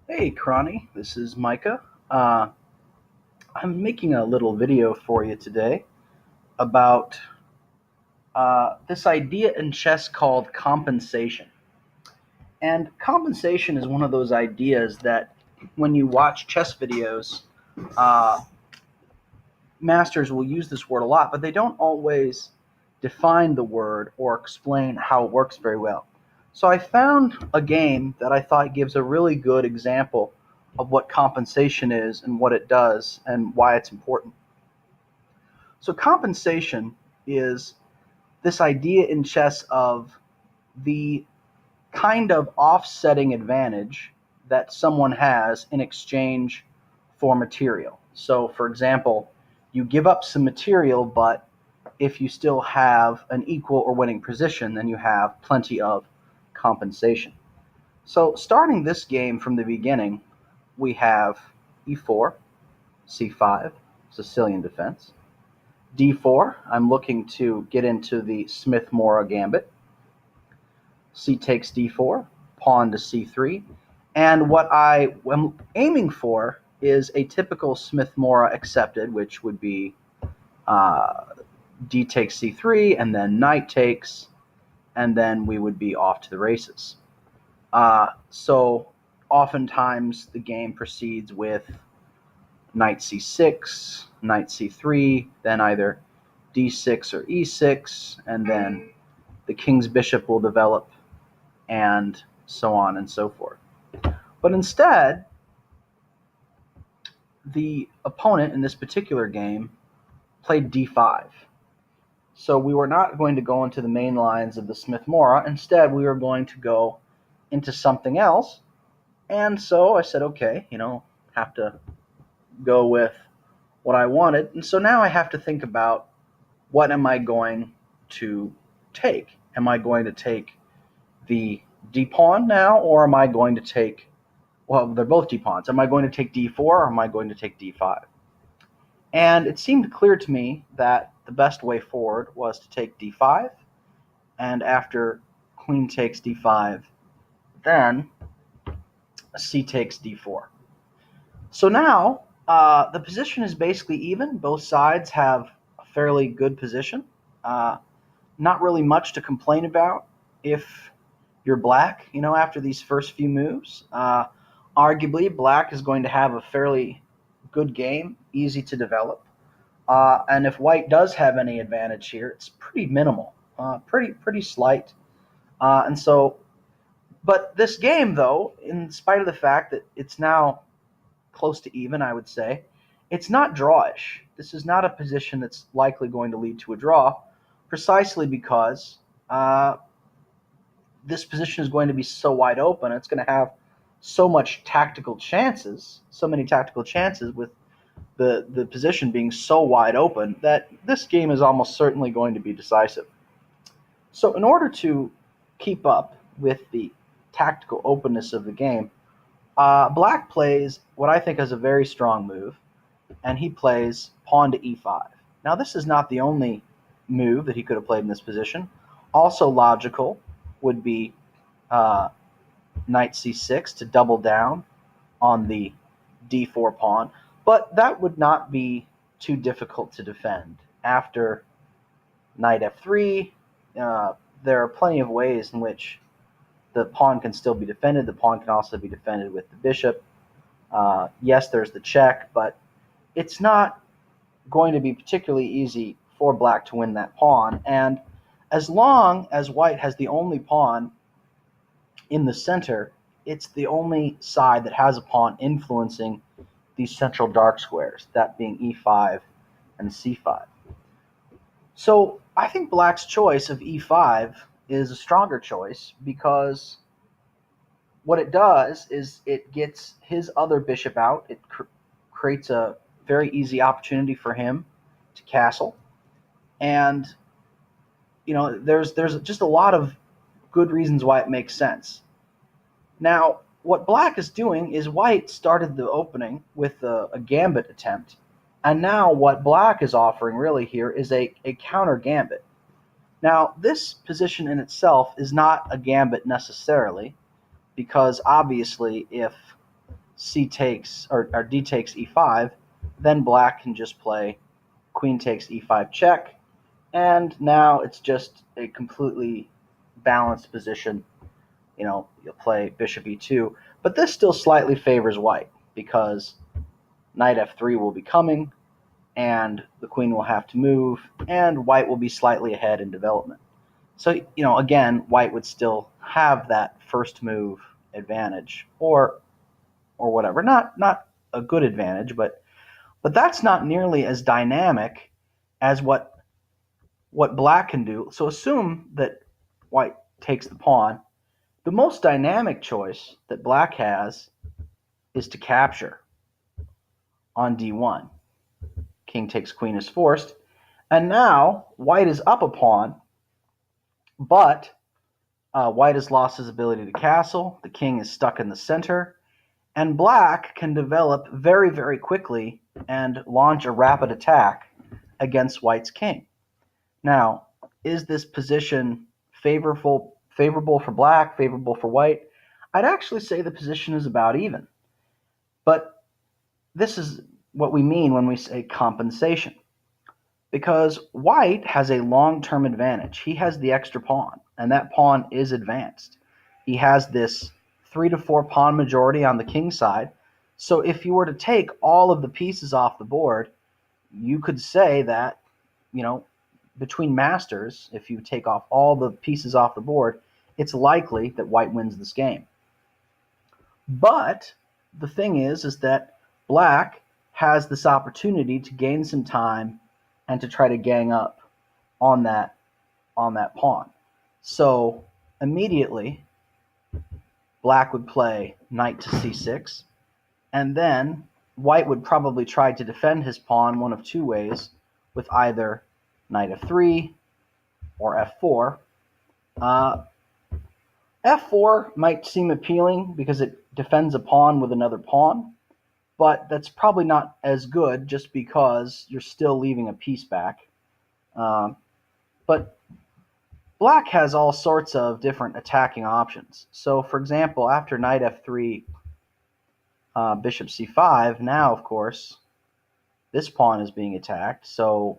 Hey, Krahnie, this is Micah. Uh, I'm making a little video for you today about this idea in chess called compensation. And compensation is one of those ideas that when you watch chess videos, uh, masters will use this word a lot, but they don't always define the word or explain how it works very well. So I found a game that I thought gives a really good example of what compensation is and what it does and why it's important. So compensation is this idea in chess of the kind of offsetting advantage that someone has in exchange for material. So, for example, you give up some material, but if you still have an equal or winning position, then you have plenty of compensation. So, starting this game from the beginning, we have e4, c5, Sicilian defense. d4, I'm looking to get into the Smith-Morra gambit. C takes d4, pawn to c3. And what I am aiming for is a typical Smith-Morra accepted, which would be uh, d takes c3, and then knight takes, and then we would be off to the races. So oftentimes the game proceeds with knight c6, knight c3, then either d6 or e6, and then the king's bishop will develop, and so on and so forth. But instead, the opponent in this particular game played d5. So we were not going to go into the main lines of the Smith-Morra. Instead, we were going to go into something else. And so I said, okay, have to go with what I wanted. And so now I have to think about, what am I going to take? Am I going to take the d pawn now, or am I going to take, well, they're both d pawns. Am I going to take d4, or am I going to take d5? And it seemed clear to me that the best way forward was to take d5, and after queen takes d5, then c takes d4. So now the position is basically even. Both sides have a fairly good position. Uh, Not really much to complain about if you're black, after these first few moves. Arguably, black is going to have a fairly good game, easy to develop. And if white does have any advantage here, it's pretty minimal, pretty slight. And so, but this game, though, in spite of the fact that it's now close to even, I would say, it's not drawish. This is not a position that's likely going to lead to a draw, precisely because this position is going to be so wide open. It's going to have so many tactical chances with the position being so wide open that this game is almost certainly going to be decisive. So in order to keep up with the tactical openness of the game, Black plays what I think is a very strong move, and he plays pawn to e5. Now this is not the only move that he could have played in this position. Also logical would be uh, knight c6 to double down on the d4 pawn, but that would not be too difficult to defend. After knight f3, there are plenty of ways in which the pawn can still be defended. The pawn can also be defended with the bishop. Yes, there's the check, but it's not going to be particularly easy for black to win that pawn. And as long as white has the only pawn in the center, it's the only side that has a pawn influencing these central dark squares, that being e5 and c5. So I think black's choice of e5 is a stronger choice, because what it does is it gets his other bishop out. It creates a very easy opportunity for him to castle. And there's just a lot of good reasons why it makes sense. Now, what black is doing is white started the opening with a gambit attempt, and now what black is offering really here is a counter gambit. Now, this position in itself is not a gambit necessarily, because obviously if c takes or d takes e5, then black can just play queen takes e5 check, and now it's just a completely balanced position. You'll play bishop e2, but this still slightly favors white because knight f3 will be coming, and the queen will have to move, and white will be slightly ahead in development. So, again, white would still have that first move advantage, or whatever. Not a good advantage, but that's not nearly as dynamic as what black can do. So assume that white takes the pawn. The most dynamic choice that black has is to capture on d1. King takes queen is forced. And now white is up a pawn, but white has lost his ability to castle. The king is stuck in the center. And black can develop very, very quickly and launch a rapid attack against white's king. Now, is this position favorable for black, favorable for white? I'd actually say the position is about even. But this is what we mean when we say compensation. Because white has a long-term advantage. He has the extra pawn, and that pawn is advanced. He has this 3 to 4 pawn majority on the king side. So if you were to take all of the pieces off the board, you could say that, between masters, if you take off all the pieces off the board, it's likely that white wins this game. But the thing is that black has this opportunity to gain some time and to try to gang up on that pawn. So immediately, black would play knight to c6, and then white would probably try to defend his pawn one of two ways, with either knight f3 or f4. F4 might seem appealing because it defends a pawn with another pawn, but that's probably not as good just because you're still leaving a piece back. But black has all sorts of different attacking options. So, for example, after knight f3, bishop c5, now, of course, this pawn is being attacked. So,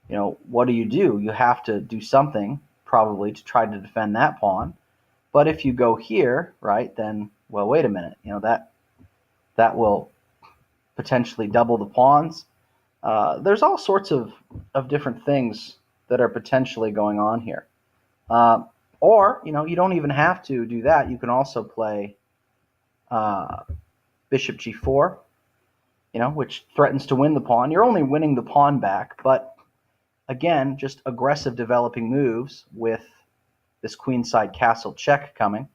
what do? You have to do something, probably, to try to defend that pawn. But if you go here, right, then, well, wait a minute, that will potentially double the pawns. There's all sorts of different things that are potentially going on here. Or, you don't even have to do that. You can also play bishop g4, which threatens to win the pawn. You're only winning the pawn back, but again, just aggressive developing moves with this queenside castle check coming.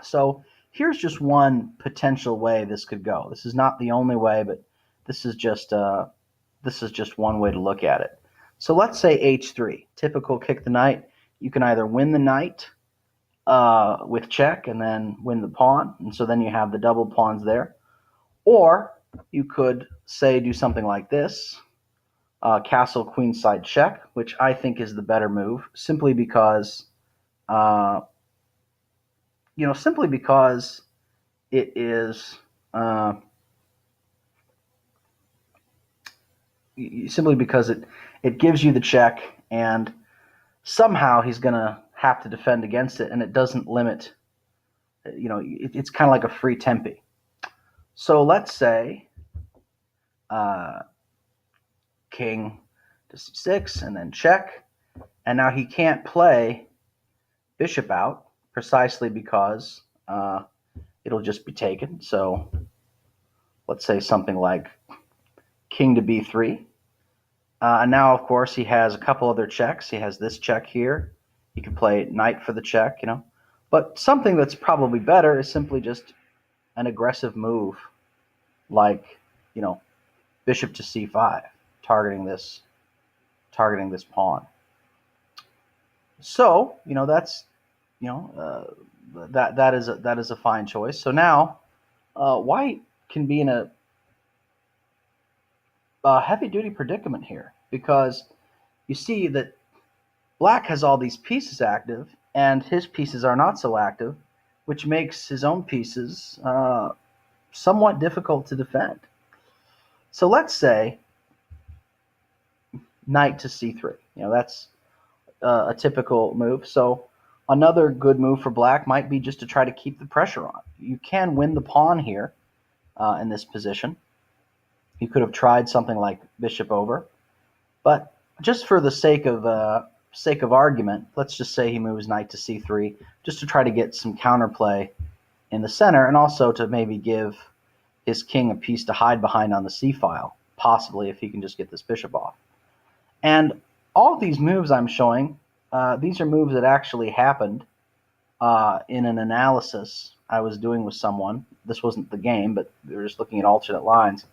So here's just one potential way this could go. This is not the only way, but this is just one way to look at it. So let's say h3, typical kick the knight. You can either win the knight with check and then win the pawn, and so then you have the double pawns there. Or you could, say, do something like this, castle queenside check, which I think is the better move, simply because it is simply because it gives you the check, and somehow he's going to have to defend against it, and it doesn't limit. It's kind of like a free tempi. So let's say king to c6 and then check, and now he can't play bishop out precisely because it'll just be taken. So let's say something like king to b3. And now, of course, he has a couple other checks. He has this check here. He can play knight for the check, But something that's probably better is simply just an aggressive move, like, bishop to c5, targeting this pawn. So, that's, that is a fine choice. So now, white can be in a heavy-duty predicament here, because you see that black has all these pieces active, and his pieces are not so active, which makes his own pieces somewhat difficult to defend. So let's say knight to c3. That's a typical move. So another good move for black might be just to try to keep the pressure on. You can win the pawn here in this position. You could have tried something like bishop over, but just for the sake of argument, let's just say he moves knight to c3, just to try to get some counterplay in the center, and also to maybe give his king a piece to hide behind on the c-file, possibly if he can just get this bishop off. And all of these moves I'm showing, these are moves that actually happened in an analysis I was doing with someone. This wasn't the game, but we were just looking at alternate lines.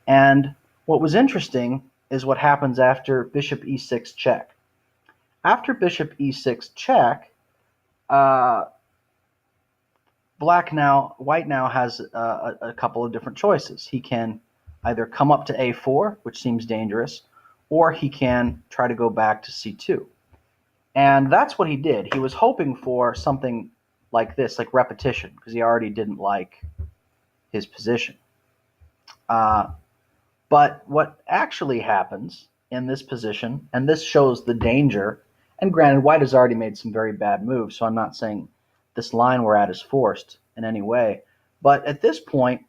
And what was interesting is what happens after bishop e6 check. After bishop e6 check, white now has a couple of different choices. He can either come up to a4, which seems dangerous, or he can try to go back to c2. And that's what he did. He was hoping for something like this, like repetition, because he already didn't like his position. But what actually happens in this position, and this shows the danger, and granted, white has already made some very bad moves, so I'm not saying this line we're at is forced in any way, but at this point,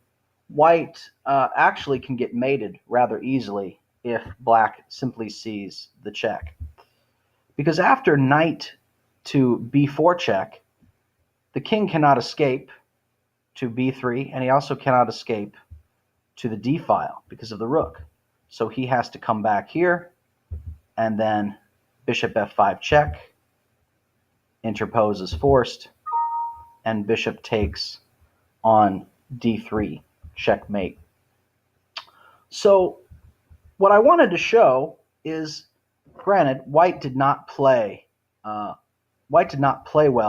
white actually can get mated rather easily if black simply sees the check. Because after knight to b4 check, the king cannot escape to b3, and he also cannot escape to the d file because of the rook. So he has to come back here, and then bishop f5 check, interpose is forced, and bishop takes on d3, checkmate. So what I wanted to show is, granted, white did not play well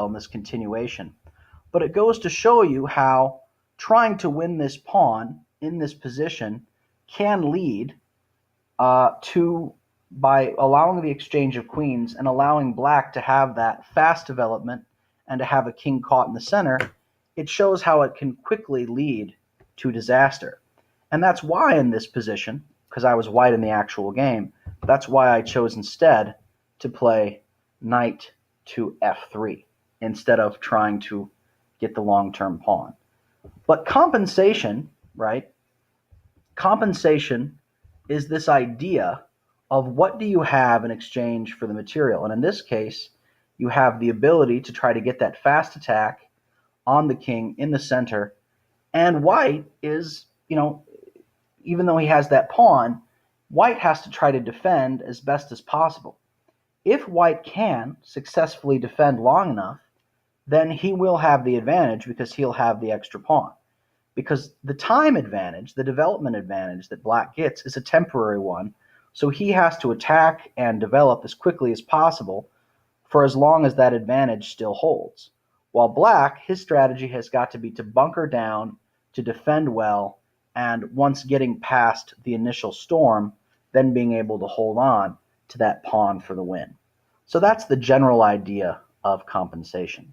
in this continuation, but it goes to show you how trying to win this pawn in this position can lead by allowing the exchange of queens and allowing black to have that fast development and to have a king caught in the center, it shows how it can quickly lead to disaster. And that's why in this position, because I was white in the actual game, that's why I chose instead to play knight to f3 instead of trying to get the long-term pawn. But compensation, right? Compensation is this idea of what do you have in exchange for the material. And in this case, you have the ability to try to get that fast attack on the king in the center. And white is, even though he has that pawn, white has to try to defend as best as possible. If white can successfully defend long enough, then he will have the advantage because he'll have the extra pawn. Because the time advantage, the development advantage that black gets is a temporary one, so he has to attack and develop as quickly as possible for as long as that advantage still holds. While black, his strategy has got to be to bunker down, to defend well, and once getting past the initial storm, then being able to hold on to that pawn for the win. So that's the general idea of compensation.